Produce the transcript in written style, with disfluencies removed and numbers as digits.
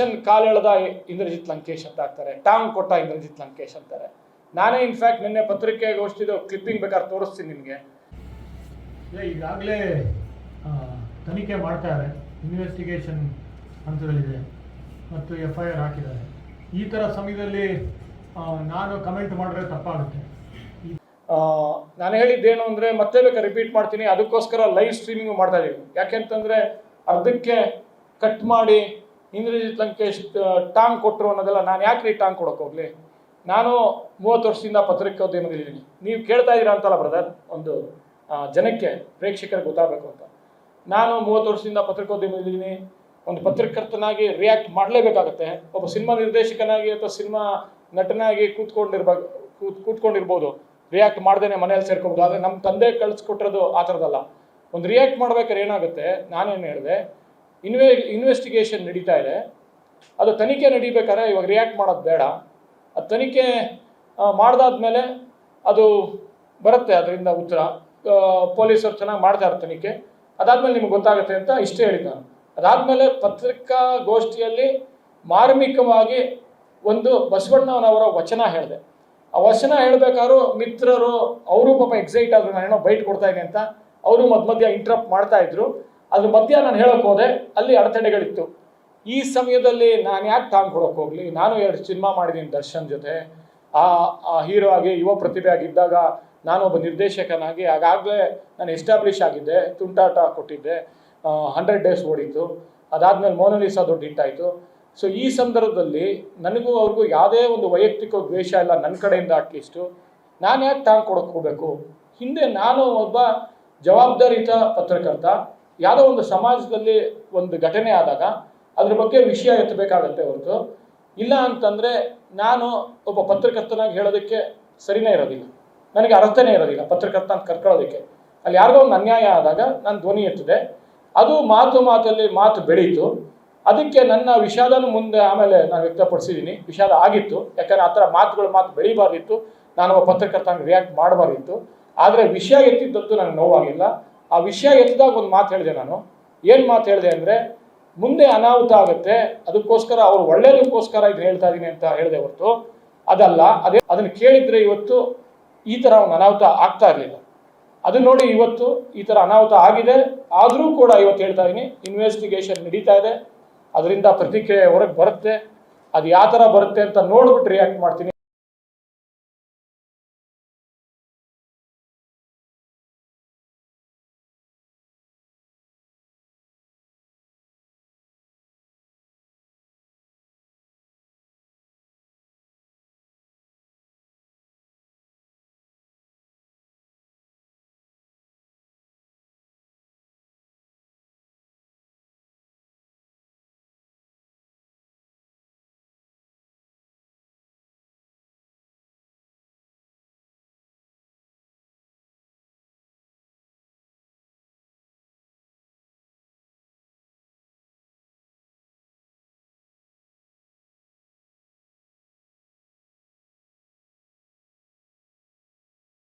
ದರ್ಶನ್ ಕಾಲೆಳೆದ ಇಂದ್ರಜಿತ್ ಲಂಕೇಶ್ ಅಂತ ಹಾಕ್ತಾರೆ, ಟಾಂಗ್ ಕೊಟ್ಟ ಇಂದ್ರಜಿತ್ ಲಂಕೇಶ್ ಅಂತಾರೆ. ನಾನೇ ಇನ್ಫ್ಯಾಕ್ಟ್ ನಿನ್ನೆ ಪತ್ರಿಕೆಗೋಷ್ಠಿದು ಕ್ಲಿಪ್ಪಿಂಗ್ ಬೇಕಾದ್ರೆ ತೋರಿಸ್ತೀನಿ ನಿಮಗೆ. ಈಗಾಗಲೇ ತನಿಖೆ ಮಾಡ್ತಾರೆ, ಇನ್ವೆಸ್ಟಿಗೇಷನ್ ಹಂತದಲ್ಲಿದೆ ಮತ್ತು FIR ಹಾಕಿದ್ದಾರೆ. ಈ ಥರ ಸಮಯದಲ್ಲಿ ನಾನು ಕಮೆಂಟ್ ಮಾಡಿದ್ರೆ ತಪ್ಪಾಗುತ್ತೆ. ನಾನು ಹೇಳಿದ್ದೇನು ಅಂದರೆ ಮತ್ತೆ ಬೇಕಾದ್ರೆ ರಿಪೀಟ್ ಮಾಡ್ತೀನಿ, ಅದಕ್ಕೋಸ್ಕರ ಲೈವ್ ಸ್ಟ್ರೀಮಿಂಗು ಮಾಡ್ತಾ ಇದ್ದೀವಿ. ಯಾಕೆಂತಂದರೆ ಅರ್ಧಕ್ಕೆ ಕಟ್ ಮಾಡಿ ಇಂದ್ರಜಿತ್ ಲಂಕೇಶ್ ಟಾಂಗ್ ಕೊಟ್ಟರು ಅನ್ನೋದೆಲ್ಲ ನಾನು ಯಾಕೆ ಟಾಂಗ್ ಕೊಡೋಕೆ ಹೋಗಲಿ? ನಾನು 30 ವರ್ಷದಿಂದ ಪತ್ರಿಕೋದ್ಯಮದಲ್ಲಿದ್ದೀನಿ. ನೀವು ಕೇಳ್ತಾ ಇದ್ದೀರಾ ಅಂತಲ್ಲ ಬ್ರದರ್, ಒಂದು ಜನಕ್ಕೆ ಪ್ರೇಕ್ಷಕರಿಗೆ ಗೊತ್ತಾಗಬೇಕು ಅಂತ. ನಾನು 30 ವರ್ಷದಿಂದ ಪತ್ರಿಕೋದ್ಯಮದಲ್ಲಿದ್ದೀನಿ. ಒಂದು ಪತ್ರಕರ್ತನಾಗಿ ರಿಯಾಕ್ಟ್ ಮಾಡಲೇಬೇಕಾಗತ್ತೆ. ಒಬ್ಬ ಸಿನಿಮಾ ನಿರ್ದೇಶಕನಾಗಿ ಅಥವಾ ಸಿನಿಮಾ ನಟನಾಗಿ ಕೂತ್ಕೊಂಡಿರ್ಬೋದು, ರಿಯಾಕ್ಟ್ ಮಾಡ್ದೇನೆ ಮನೇಲಿ ಸೇರ್ಕೋಬೋದು. ಆದರೆ ನಮ್ಮ ತಂದೆ ಕಳಿಸ್ಕೊಟ್ಟಿರೋದು ಆ ಥರದಲ್ಲ. ಒಂದು ರಿಯಾಕ್ಟ್ ಮಾಡ್ಬೇಕಾದ್ರೆ ಏನಾಗುತ್ತೆ, ನಾನೇನು ಹೇಳಿದೆ, ಇನ್ವೆಸ್ಟಿಗೇಷನ್ ನಡೀತಾ ಇದೆ, ಅದು ತನಿಖೆ ನಡೀಬೇಕಾದ್ರೆ ಇವಾಗ ರಿಯಾಕ್ಟ್ ಮಾಡೋದು ಬೇಡ. ಅದು ತನಿಖೆ ಮಾಡ್ದಾದ್ಮೇಲೆ ಅದು ಬರುತ್ತೆ, ಅದರಿಂದ ಉತ್ತರ. ಪೊಲೀಸರು ಚೆನ್ನಾಗಿ ಮಾಡ್ತಾರೆ ತನಿಖೆ, ಅದಾದಮೇಲೆ ನಿಮ್ಗೆ ಗೊತ್ತಾಗುತ್ತೆ ಅಂತ ಇಷ್ಟೇ ಹೇಳಿದ್ದು ನಾನು. ಅದಾದಮೇಲೆ ಪತ್ರಿಕಾಗೋಷ್ಠಿಯಲ್ಲಿ ಮಾರ್ಮಿಕವಾಗಿ ಒಂದು ಬಸವಣ್ಣನವರ ವಚನ ಹೇಳಿದೆ. ಆ ವಚನ ಹೇಳಬೇಕಾದ್ರೂ ಮಿತ್ರರು ಅವರು ಪಾಪ ಎಕ್ಸೈಟ್ ಆದರು, ನಾನೇನೋ ಬೈಟ್ ಕೊಡ್ತಾ ಇದ್ದೀನಿ ಅಂತ. ಅವರು ಮಧ್ಯ ಇಂಟ್ರಪ್ಟ್ ಮಾಡ್ತಾ ಇದ್ರು. ಅದ್ರ ಮಧ್ಯ ನಾನು ಹೇಳೋಕೆ ಹೋದೆ, ಅಲ್ಲಿ ಅಡೆತಡೆಗಳಿತ್ತು. ಈ ಸಮಯದಲ್ಲಿ ನಾನು ಯಾಕೆ ಟಾಂಗ್ ಕೊಡೋಕೆ ಹೋಗಲಿ? ನಾನು 2 ಸಿನಿಮಾ ಮಾಡಿದ್ದೀನಿ ದರ್ಶನ್ ಜೊತೆ. ಆ ಹೀರೋ ಆಗಿ ಯುವ ಪ್ರತಿಭೆ ಆಗಿದ್ದಾಗ ನಾನೊಬ್ಬ ನಿರ್ದೇಶಕನಾಗಿ ಆಗಾಗಲೇ ನಾನು ಎಸ್ಟಾಬ್ಲಿಷ್ ಆಗಿದ್ದೆ. ತುಂಟಾಟ ಕೊಟ್ಟಿದ್ದೆ, 100 ಡೇಸ್ ಓಡಿತ್ತು. ಅದಾದಮೇಲೆ ಮೋನಾಲಿಸಾ ದೊಡ್ಡ ಹಿಟ್ಟಾಯಿತು. ಸೊ ಈ ಸಂದರ್ಭದಲ್ಲಿ ನನಗೂ ಅವ್ರಿಗೂ ಯಾವುದೇ ಒಂದು ವೈಯಕ್ತಿಕ ದ್ವೇಷ ಇಲ್ಲ ನನ್ನ ಕಡೆಯಿಂದ. ಅಟ್ಲೀಸ್ಟು ನಾನು ಯಾಕೆ ಟಾಂಗ್ ಕೊಡೋಕೆ ಹೋಗಬೇಕು? ಹಿಂದೆ ನಾನು ಒಬ್ಬ ಜವಾಬ್ದಾರಿಯುತ ಪತ್ರಕರ್ತ. ಯಾವುದೋ ಒಂದು ಸಮಾಜದಲ್ಲಿ ಒಂದು ಘಟನೆ ಆದಾಗ ಅದ್ರ ಬಗ್ಗೆ ವಿಷಯ ಎತ್ತಬೇಕಾಗತ್ತೆ ಹೊರತು, ಇಲ್ಲ ಅಂತಂದರೆ ನಾನು ಒಬ್ಬ ಪತ್ರಕರ್ತನಾಗಿ ಹೇಳೋದಕ್ಕೆ ಸರಿನೇ ಇರೋದಿಲ್ಲ, ನನಗೆ ಅರ್ಥನೇ ಇರೋದಿಲ್ಲ ಪತ್ರಕರ್ತ ಅಂತ ಕರ್ಕೊಳ್ಳೋದಕ್ಕೆ. ಅಲ್ಲಿ ಯಾರಿಗೋ ಒಂದು ಅನ್ಯಾಯ ಆದಾಗ ನಾನು ಧ್ವನಿ ಎತ್ತಿದೆ. ಅದು ಮಾತಲ್ಲಿ ಮಾತು ಬೆಳೀತು. ಅದಕ್ಕೆ ನನ್ನ ವಿಷಾದನೂ ಮುಂದೆ ಆಮೇಲೆ ನಾನು ವ್ಯಕ್ತಪಡಿಸಿದ್ದೀನಿ. ವಿಷಾದ ಆಗಿತ್ತು, ಯಾಕಂದರೆ ಆ ಥರ ಮಾತು ಬೆಳೀಬಾರ್ದಿತ್ತು. ನಾನೊಬ್ಬ ಪತ್ರಕರ್ತನಾಗಿ ರಿಯಾಕ್ಟ್ ಮಾಡಬಾರ್ದಿತ್ತು. ಆದರೆ ವಿಷಯ ಎತ್ತಿದ್ದದ್ದು ನನಗೆ ನೋವಾಗಿಲ್ಲ. ಆ ವಿಷಯ ಎತ್ತಿದಾಗ ಒಂದು ಮಾತು ಹೇಳಿದೆ ನಾನು. ಏನು ಮಾತು ಹೇಳಿದೆ ಅಂದರೆ, ಮುಂದೆ ಅನಾಹುತ ಆಗುತ್ತೆ, ಅದಕ್ಕೋಸ್ಕರ ಅವ್ರು ಒಳ್ಳೇದಕ್ಕೋಸ್ಕರ ಇದು ಹೇಳ್ತಾ ಇದ್ದೀನಿ ಅಂತ ಹೇಳಿದೆ ಹೊರತು ಅದಲ್ಲ. ಅದನ್ನು ಕೇಳಿದರೆ ಇವತ್ತು ಈ ಥರ ಒಂದು ಅನಾಹುತ ಆಗ್ತಾ ಇರಲಿಲ್ಲ. ಅದು ನೋಡಿ ಇವತ್ತು ಈ ಥರ ಅನಾಹುತ ಆಗಿದೆ. ಆದರೂ ಕೂಡ ಇವತ್ತು ಹೇಳ್ತಾ ಇದ್ದೀನಿ, ಇನ್ವೆಸ್ಟಿಗೇಷನ್ ನಡೀತಾ ಇದೆ, ಅದರಿಂದ ಪ್ರತಿಕ್ರಿಯೆ ಹೊರಗೆ ಬರುತ್ತೆ. ಅದು ಯಾವ ಥರ ಬರುತ್ತೆ ಅಂತ ನೋಡ್ಬಿಟ್ಟು ರಿಯಾಕ್ಟ್ ಮಾಡ್ತೀನಿ.